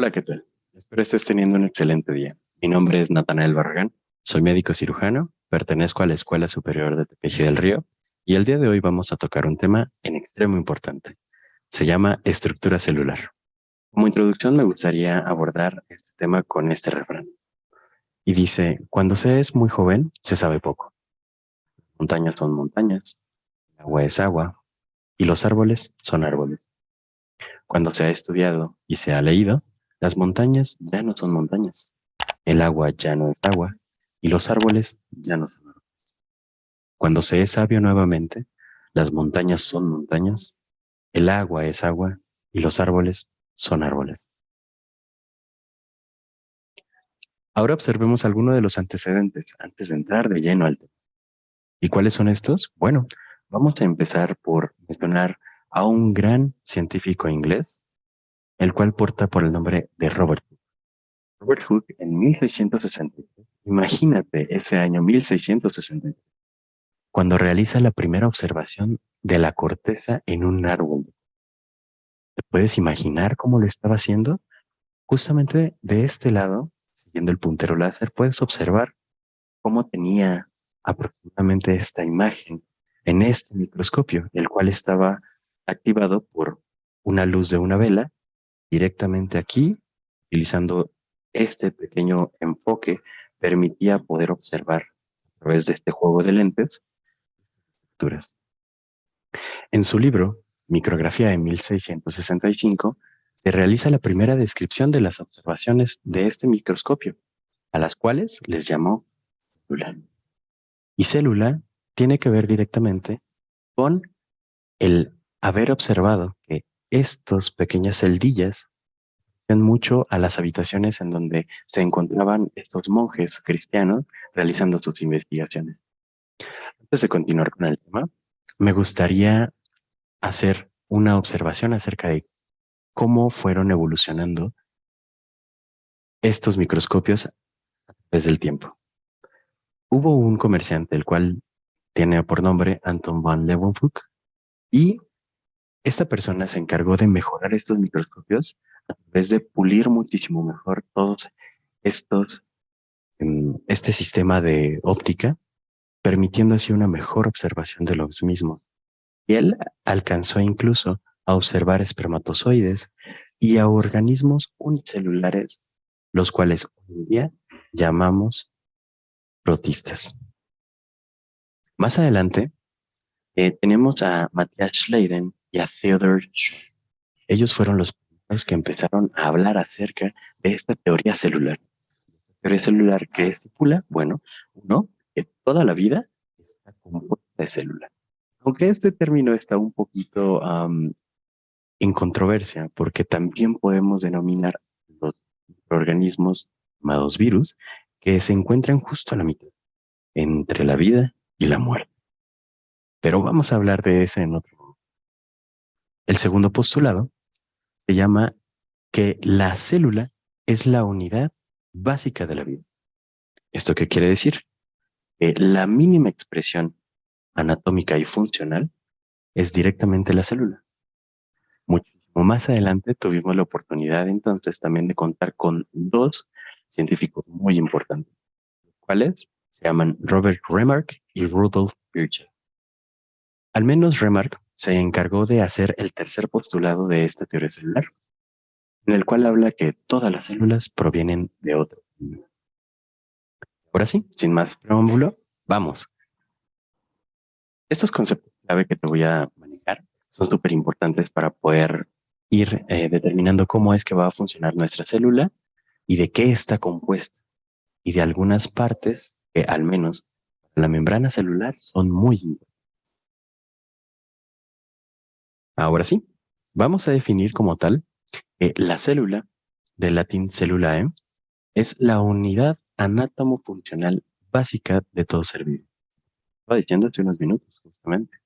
Hola, ¿qué tal? Espero estés teniendo un excelente día. Mi nombre es Natanael Barragán, soy médico cirujano, pertenezco a la Escuela Superior de Tepeji del Río y el día de hoy vamos a tocar un tema en extremo importante. Se llama estructura celular. Como introducción me gustaría abordar este tema con este refrán. Y dice, cuando se es muy joven, se sabe poco. Montañas son montañas, el agua es agua y los árboles son árboles. Cuando se ha estudiado y se ha leído, las montañas ya no son montañas. El agua ya no es agua y los árboles ya no son árboles. Cuando se es sabio nuevamente, las montañas son montañas, el agua es agua y los árboles son árboles. Ahora observemos algunos de los antecedentes antes de entrar de lleno al tema. ¿Y cuáles son estos? Bueno, vamos a empezar por mencionar a un gran científico inglés, el cual porta por el nombre de Robert Hooke. Robert Hooke en 1663, imagínate ese año 1663, cuando realiza la primera observación de la corteza en un árbol. ¿Te puedes imaginar cómo lo estaba haciendo? Justamente de este lado, siguiendo el puntero láser, puedes observar cómo tenía aproximadamente esta imagen en este microscopio, el cual estaba activado por una luz de una vela directamente aquí, utilizando este pequeño enfoque, permitía poder observar a través de este juego de lentes estructuras. En su libro, Micrografía de 1665, se realiza la primera descripción de las observaciones de este microscopio, a las cuales les llamó célula. Y célula tiene que ver directamente con el haber observado que estas pequeñas celdillas mucho a las habitaciones en donde se encontraban estos monjes cristianos realizando sus investigaciones. Antes de continuar con el tema, me gustaría hacer una observación acerca de cómo fueron evolucionando estos microscopios desde el tiempo. Hubo un comerciante, el cual tiene por nombre Anton van Leeuwenhoek, y esta persona se encargó de mejorar estos microscopios a través de pulir muchísimo mejor todos estos, este sistema de óptica, permitiendo así una mejor observación de los mismos. Y él alcanzó incluso a observar espermatozoides y a organismos unicelulares, los cuales hoy en día llamamos protistas. Más adelante tenemos a Matthias Schleiden y a Theodor Schwer. Ellos fueron los primeros que empezaron a hablar acerca de esta teoría celular. Teoría celular que estipula, bueno, uno, que toda la vida está compuesta de células. Aunque este término está un poquito en controversia, porque también podemos denominar los organismos llamados virus que se encuentran justo a la mitad, entre la vida y la muerte. Pero vamos a hablar de ese en otro momento. El segundo postulado se llama que la célula es la unidad básica de la vida. ¿Esto qué quiere decir? Que la mínima expresión anatómica y funcional es directamente la célula. Muchísimo más adelante tuvimos la oportunidad entonces también de contar con dos científicos muy importantes, los cuales se llaman Robert Remarque y Rudolf Virchow. Al menos Remarque se encargó de hacer el tercer postulado de esta teoría celular, en el cual habla que todas las células provienen de otras células. Ahora sí, sin más preámbulo, vamos. Estos conceptos clave que te voy a manejar son súper importantes para poder ir determinando cómo es que va a funcionar nuestra célula y de qué está compuesta y de algunas partes que al menos la membrana celular son muy importantes. Ahora sí, vamos a definir como tal la célula, del latín cellulae, es la unidad anátomo-funcional básica de todo ser vivo. Estaba diciendo hace unos minutos, justamente.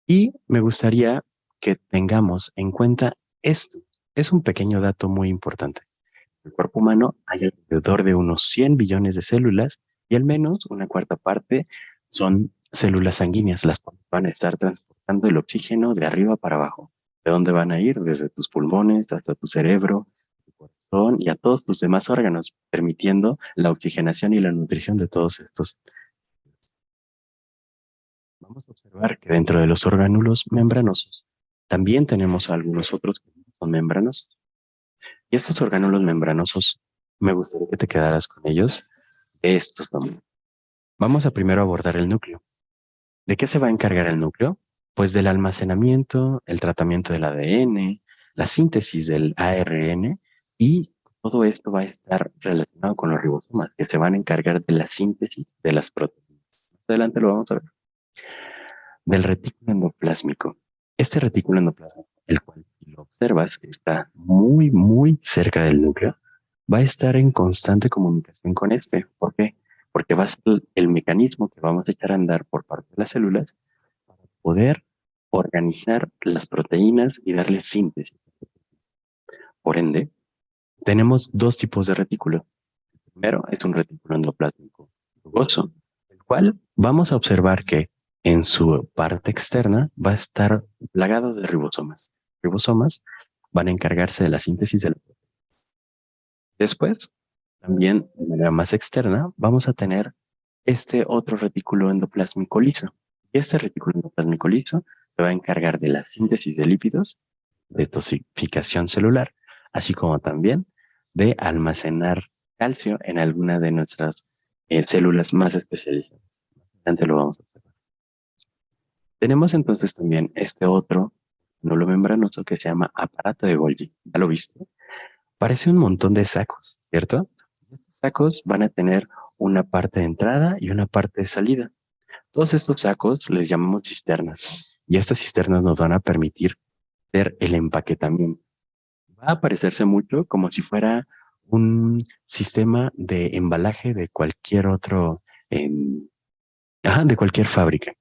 Y me gustaría que tengamos en cuenta esto. Es un pequeño dato muy importante. En el cuerpo humano hay alrededor de unos 100 billones de células y al menos una cuarta parte son células sanguíneas, las cuales van a estar transportando el oxígeno de arriba para abajo. ¿De dónde van a ir? Desde tus pulmones hasta tu cerebro, corazón y a todos los demás órganos, permitiendo la oxigenación y la nutrición de todos estos. Vamos a observar que dentro de los orgánulos membranosos también tenemos algunos otros que no son membranosos. Y estos orgánulos membranosos, me gustaría que te quedaras con ellos. Estos también. Vamos a primero abordar el núcleo. ¿De qué se va a encargar el núcleo? Pues del almacenamiento, el tratamiento del ADN, la síntesis del ARN y todo esto va a estar relacionado con los ribosomas que se van a encargar de la síntesis de las proteínas. Más adelante lo vamos a ver. Del retículo endoplásmico. Este retículo endoplásmico, el cual si lo observas está muy, muy cerca del núcleo, va a estar en constante comunicación con este. ¿Por qué? Porque va a ser el mecanismo que vamos a echar a andar por parte de las células para poder organizar las proteínas y darle síntesis. Por ende, tenemos dos tipos de retículo. El primero es un retículo endoplásmico rugoso, el cual vamos a observar que en su parte externa va a estar plagado de ribosomas. Ribosomas van a encargarse de la síntesis de la proteína. Después, también de manera más externa, vamos a tener este otro retículo endoplásmico liso. Y este retículo endoplásmico liso se va a encargar de la síntesis de lípidos, de detoxificación celular, así como también de almacenar calcio en alguna de nuestras células más especializadas. Más adelante lo vamos a observar. Tenemos entonces también este otro nódulo membranoso que se llama aparato de Golgi. ¿Ya lo viste? Parece un montón de sacos, ¿cierto? Estos sacos van a tener una parte de entrada y una parte de salida. Todos estos sacos les llamamos cisternas y estas cisternas nos van a permitir hacer el empaquetamiento. Va a parecerse mucho como si fuera un sistema de embalaje de cualquier otro, de cualquier fábrica.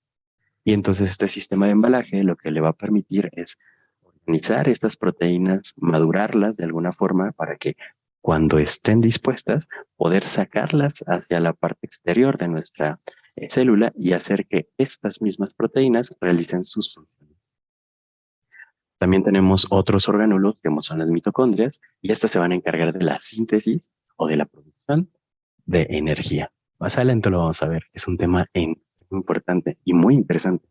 Y entonces este sistema de embalaje lo que le va a permitir es organizar estas proteínas, madurarlas de alguna forma para que cuando estén dispuestas, poder sacarlas hacia la parte exterior de nuestra célula y hacer que estas mismas proteínas realicen sus funciones. También tenemos otros orgánulos, como son las mitocondrias, y estas se van a encargar de la síntesis o de la producción de energía. Más adelante lo vamos a ver. Es un tema importante y muy interesante.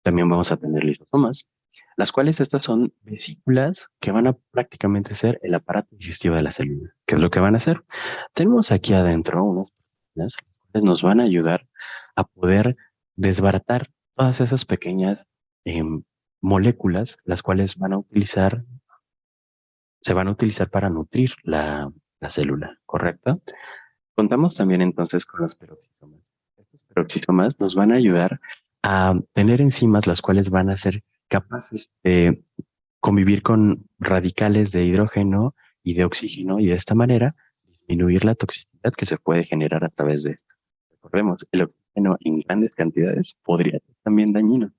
También vamos a tener lisosomas, las cuales estas son vesículas que van a prácticamente ser el aparato digestivo de la célula. ¿Qué es lo que van a hacer? Tenemos aquí adentro unas proteínas que nos van a ayudar a poder desbaratar todas esas pequeñas moléculas, las cuales se van a utilizar para nutrir la célula, ¿correcto? Contamos también entonces con los peroxisomas. Estos peroxisomas nos van a ayudar a tener enzimas las cuales van a ser capaces de convivir con radicales de hidrógeno y de oxígeno y de esta manera disminuir la toxicidad que se puede generar a través de esto. Recordemos, el oxígeno en grandes cantidades podría ser también dañino.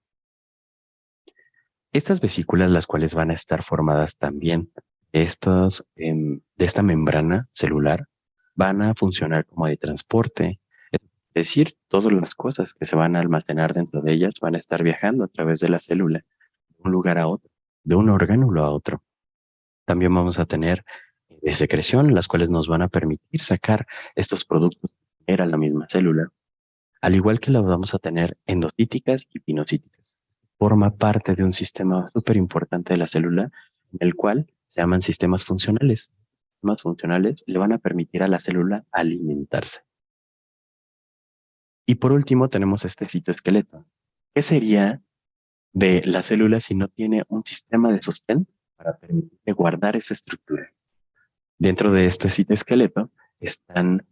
Estas vesículas, las cuales van a estar formadas también de esta membrana celular, van a funcionar como de transporte. Es decir, todas las cosas que se van a almacenar dentro de ellas van a estar viajando a través de la célula, de un lugar a otro, de un orgánulo a otro. También vamos a tener de secreción, las cuales nos van a permitir sacar estos productos que era la misma célula, al igual que las vamos a tener endocíticas y pinocíticas. Forma parte de un sistema súper importante de la célula, en el cual se llaman sistemas funcionales. Los sistemas funcionales le van a permitir a la célula alimentarse. Y por último tenemos este citoesqueleto. ¿Qué sería de la célula si no tiene un sistema de sostén para permitir guardar esa estructura? Dentro de este citoesqueleto están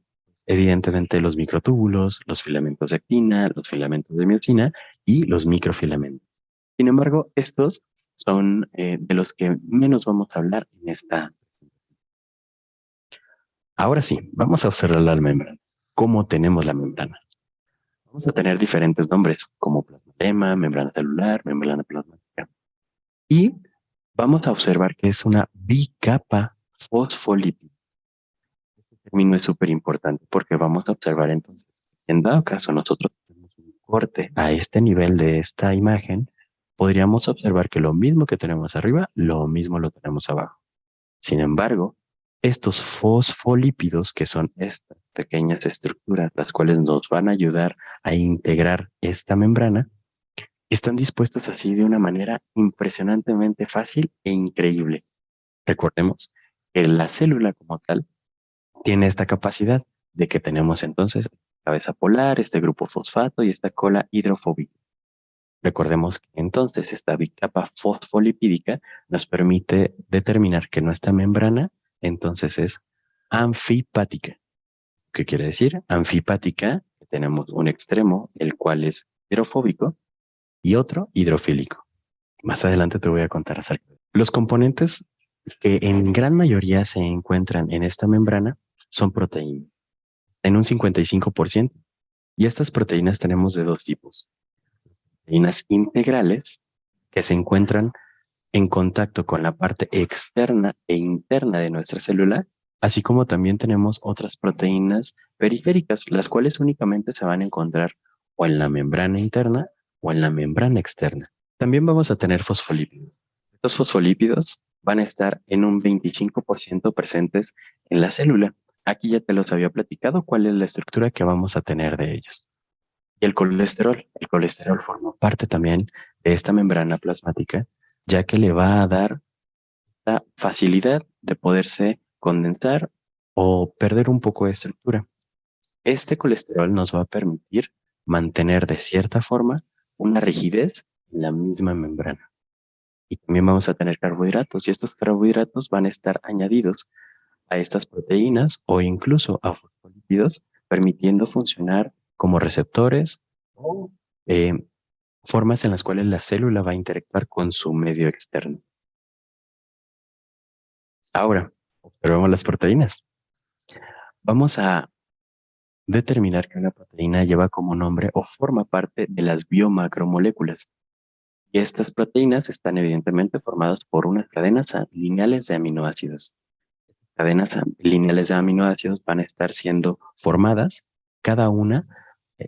evidentemente los microtúbulos, los filamentos de actina, los filamentos de miocina y los microfilamentos. Sin embargo, estos son de los que menos vamos a hablar en esta. Ahora sí, vamos a observar la membrana. ¿Cómo tenemos la membrana? Vamos a tener diferentes nombres como plasma, membrana celular, membrana plasmática. Y vamos a observar que es una bicapa fosfolípida. Este término es súper importante porque vamos a observar entonces, en dado caso nosotros tenemos un corte a este nivel de esta imagen, podríamos observar que lo mismo que tenemos arriba, lo mismo lo tenemos abajo. Sin embargo, Estos fosfolípidos, que son estas pequeñas estructuras, las cuales nos van a ayudar a integrar esta membrana, están dispuestos así de una manera impresionantemente fácil e increíble. Recordemos que la célula como tal tiene esta capacidad de que tenemos entonces cabeza polar, este grupo fosfato y esta cola hidrofóbica. Recordemos que entonces esta bicapa fosfolipídica nos permite determinar que nuestra membrana entonces es anfipática. ¿Qué quiere decir? Anfipática, que tenemos un extremo, el cual es hidrofóbico, y otro hidrofílico. Más adelante te voy a contar acerca de los componentes que en gran mayoría se encuentran en esta membrana son proteínas, en un 55%. Y estas proteínas tenemos de dos tipos. Proteínas integrales que se encuentran en contacto con la parte externa e interna de nuestra célula, así como también tenemos otras proteínas periféricas, las cuales únicamente se van a encontrar o en la membrana interna o en la membrana externa. También vamos a tener fosfolípidos. Estos fosfolípidos van a estar en un 25% presentes en la célula. Aquí ya te los había platicado cuál es la estructura que vamos a tener de ellos. Y el colesterol forma parte también de esta membrana plasmática, ya que le va a dar la facilidad de poderse condensar o perder un poco de estructura. Este colesterol nos va a permitir mantener de cierta forma una rigidez en la misma membrana. Y también vamos a tener carbohidratos y estos carbohidratos van a estar añadidos a estas proteínas o incluso a fosfolípidos, permitiendo funcionar como receptores o eh, formas en las cuales la célula va a interactuar con su medio externo. Ahora, observemos las proteínas. Vamos a determinar que una proteína lleva como nombre o forma parte de las biomacromoléculas. Y estas proteínas están evidentemente formadas por unas cadenas lineales de aminoácidos. Cadenas lineales de aminoácidos van a estar siendo formadas, cada una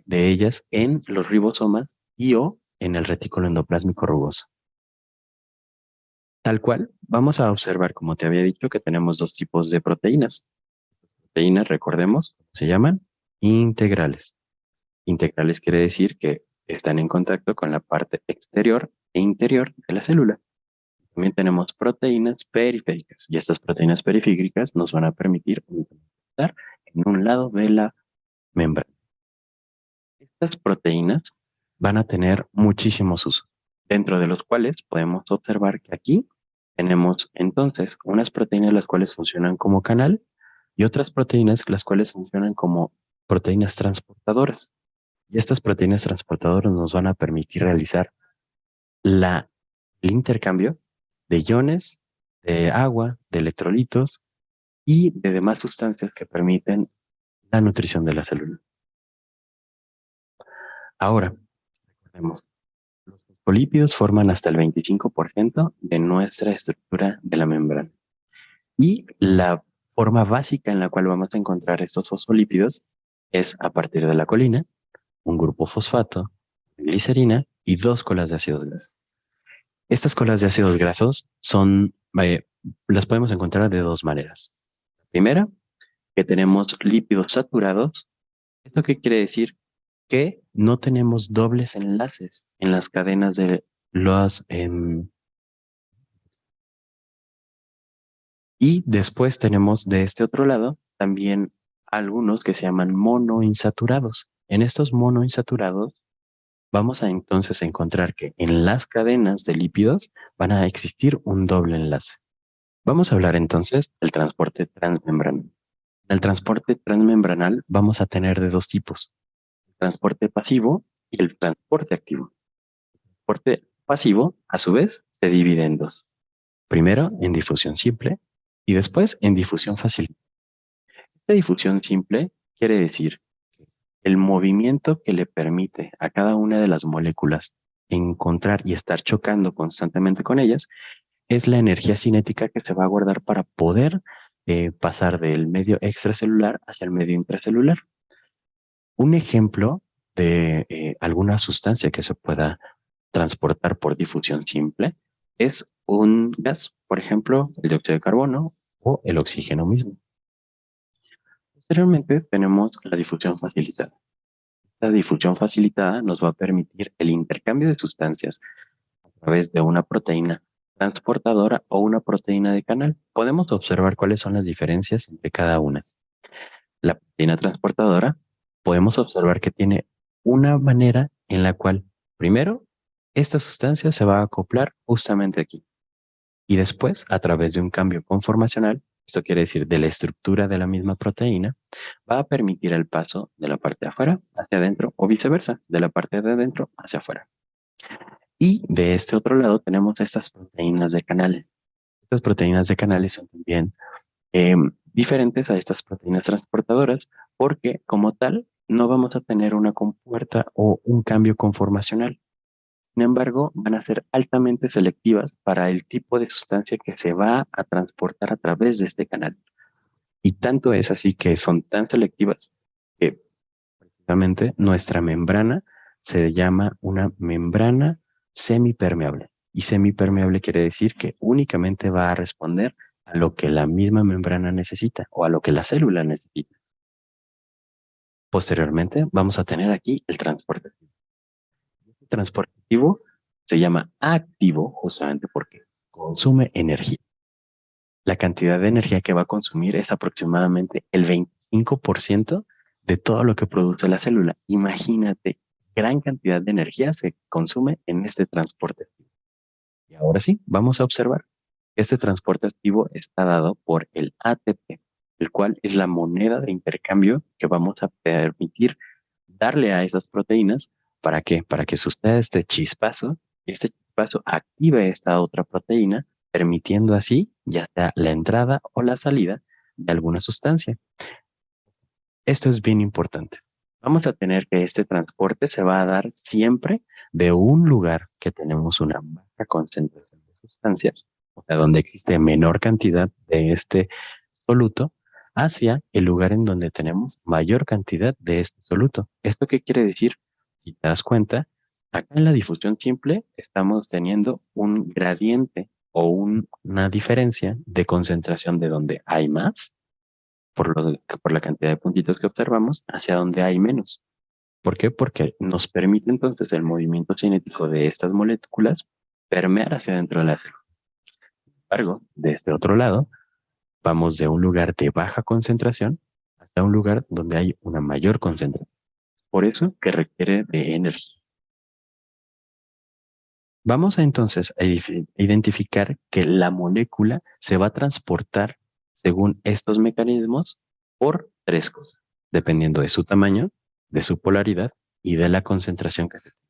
de ellas en los ribosomas y o en el retículo endoplásmico rugoso. Tal cual, vamos a observar, como te había dicho, que tenemos dos tipos de proteínas. Proteínas, recordemos, se llaman integrales. Integrales quiere decir que están en contacto con la parte exterior e interior de la célula. También tenemos proteínas periféricas y estas proteínas periféricas nos van a permitir estar en un lado de la membrana. Estas proteínas van a tener muchísimos usos, dentro de los cuales podemos observar que aquí tenemos entonces unas proteínas las cuales funcionan como canal y otras proteínas las cuales funcionan como proteínas transportadoras. Y estas proteínas transportadoras nos van a permitir realizar el intercambio de iones, de agua, de electrolitos y de demás sustancias que permiten la nutrición de la célula. Ahora, recordemos, los fosfolípidos forman hasta el 25% de nuestra estructura de la membrana. Y la forma básica en la cual vamos a encontrar estos fosfolípidos es a partir de la colina, un grupo fosfato, glicerina y dos colas de ácidos grasos. Estas colas de ácidos grasos las podemos encontrar de dos maneras. Primera, que tenemos lípidos saturados. ¿Esto qué quiere decir? Que no tenemos dobles enlaces en las cadenas de los... y después tenemos de este otro lado también algunos que se llaman monoinsaturados. En estos monoinsaturados vamos a entonces encontrar que en las cadenas de lípidos van a existir un doble enlace. Vamos a hablar entonces del transporte transmembranal. El transporte transmembranal vamos a tener de dos tipos, el transporte pasivo y el transporte activo. El transporte pasivo, a su vez, se divide en dos. Primero en difusión simple y después en difusión fácil. Esta difusión simple quiere decir que el movimiento que le permite a cada una de las moléculas encontrar y estar chocando constantemente con ellas es la energía cinética que se va a guardar para poder pasar del medio extracelular hacia el medio intracelular. Un ejemplo de alguna sustancia que se pueda transportar por difusión simple es un gas, por ejemplo, el dióxido de carbono, o el oxígeno mismo. Posteriormente tenemos la difusión facilitada. La difusión facilitada nos va a permitir el intercambio de sustancias a través de una proteína transportadora o una proteína de canal. Podemos observar cuáles son las diferencias entre cada una. La proteína transportadora, podemos observar que tiene una manera en la cual, primero, esta sustancia se va a acoplar justamente aquí. Y después, a través de un cambio conformacional, esto quiere decir de la estructura de la misma proteína, va a permitir el paso de la parte de afuera hacia adentro o viceversa, de la parte de adentro hacia afuera. Y de este otro lado tenemos estas proteínas de canales. Estas proteínas de canales son también diferentes a estas proteínas transportadoras porque como tal no vamos a tener una compuerta o un cambio conformacional. Sin embargo, van a ser altamente selectivas para el tipo de sustancia que se va a transportar a través de este canal. Y tanto es así que son tan selectivas que precisamente nuestra membrana se llama una membrana semipermeable. Y semipermeable quiere decir que únicamente va a responder a lo que la misma membrana necesita o a lo que la célula necesita. Posteriormente, vamos a tener aquí el transporte activo. El transporte activo se llama activo justamente porque consume energía. La cantidad de energía que va a consumir es aproximadamente el 25% de todo lo que produce la célula. Imagínate, gran cantidad de energía se consume en este transporte activo. Y ahora sí, vamos a observar. Este transporte activo está dado por el ATP, el cual es la moneda de intercambio que vamos a permitir darle a esas proteínas. ¿Para qué? Para que suceda este chispazo y este chispazo active esta otra proteína, permitiendo así ya sea la entrada o la salida de alguna sustancia. Esto es bien importante. Vamos a tener que este transporte se va a dar siempre de un lugar que tenemos una baja concentración de sustancias, o sea, donde existe menor cantidad de este soluto, hacia el lugar en donde tenemos mayor cantidad de este soluto. ¿Esto qué quiere decir? Si te das cuenta, acá en la difusión simple estamos teniendo un gradiente o una diferencia de concentración de donde hay más por la cantidad de puntitos que observamos hacia donde hay menos. ¿Por qué? Porque nos permite entonces el movimiento cinético de estas moléculas permear hacia dentro de la célula. Sin embargo, de este otro lado, vamos de un lugar de baja concentración hasta un lugar donde hay una mayor concentración. Por eso que requiere de energía. Vamos a entonces a identificar que la molécula se va a transportar según estos mecanismos por tres cosas, dependiendo de su tamaño, de su polaridad y de la concentración que se tiene.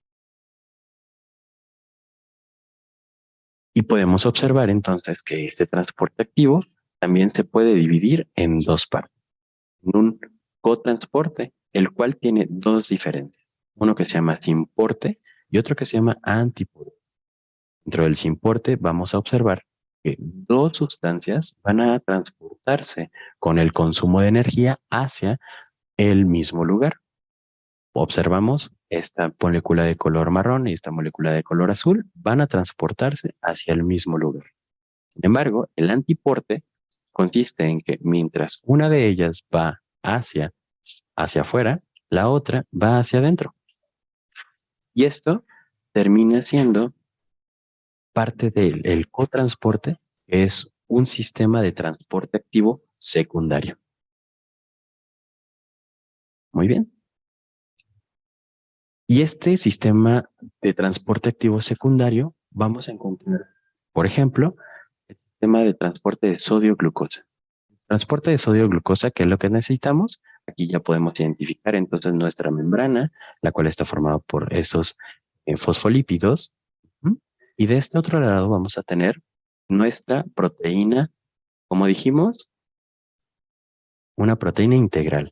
Y podemos observar entonces que este transporte activo también se puede dividir en dos partes. Un cotransporte, el cual tiene dos diferencias. Uno que se llama simporte y otro que se llama antiporte. Dentro del simporte vamos a observar que dos sustancias van a transportarse con el consumo de energía hacia el mismo lugar. Observamos esta molécula de color marrón y esta molécula de color azul van a transportarse hacia el mismo lugar. Sin embargo, el antiporte consiste en que mientras una de ellas va hacia afuera, la otra va hacia adentro. Y esto termina siendo parte del cotransporte, que es un sistema de transporte activo secundario. Muy bien. Y este sistema de transporte activo secundario vamos a encontrar, por ejemplo, el sistema de transporte de sodio-glucosa. Transporte de sodio-glucosa, ¿qué es lo que necesitamos? Aquí ya podemos identificar entonces nuestra membrana, la cual está formada por esos fosfolípidos. Y de este otro lado vamos a tener nuestra proteína, como dijimos, una proteína integral.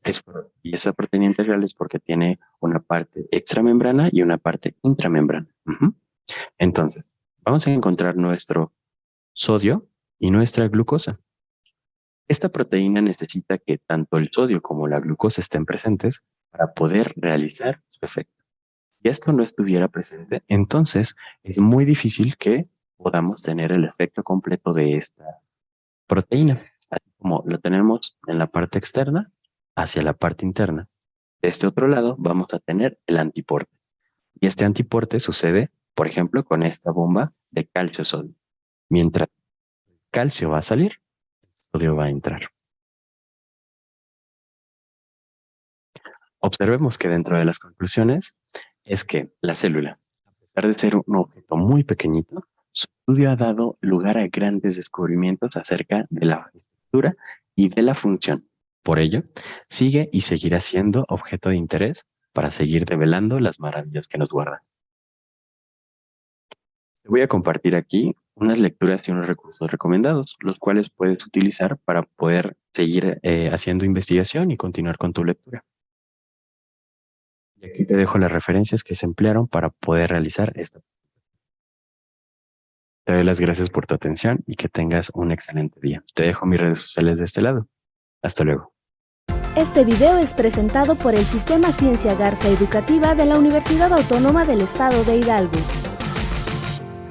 Y esa proteína integral es porque tiene una parte extramembrana y una parte intramembrana. Entonces, vamos a encontrar nuestro sodio y nuestra glucosa. Esta proteína necesita que tanto el sodio como la glucosa estén presentes para poder realizar su efecto. Si esto no estuviera presente, entonces es muy difícil que podamos tener el efecto completo de esta proteína. como lo tenemos en la parte externa hacia la parte interna. De este otro lado vamos a tener el antiporte. Y este antiporte sucede, por ejemplo, con esta bomba de calcio-sodio. Mientras el calcio va a salir, el sodio va a entrar. Observemos que dentro de las conclusiones es que la célula, a pesar de ser un objeto muy pequeñito, su estudio ha dado lugar a grandes descubrimientos acerca de la estructura y de la función. Por ello, sigue y seguirá siendo objeto de interés para seguir develando las maravillas que nos guardan. Te voy a compartir aquí unas lecturas y unos recursos recomendados, los cuales puedes utilizar para poder seguir haciendo investigación y continuar con tu lectura. Y aquí te dejo las referencias que se emplearon para poder realizar esta. Te doy las gracias por tu atención y que tengas un excelente día. Te dejo mis redes sociales de este lado. Hasta luego. Este video es presentado por el Sistema Ciencia Garza Educativa de la Universidad Autónoma del Estado de Hidalgo.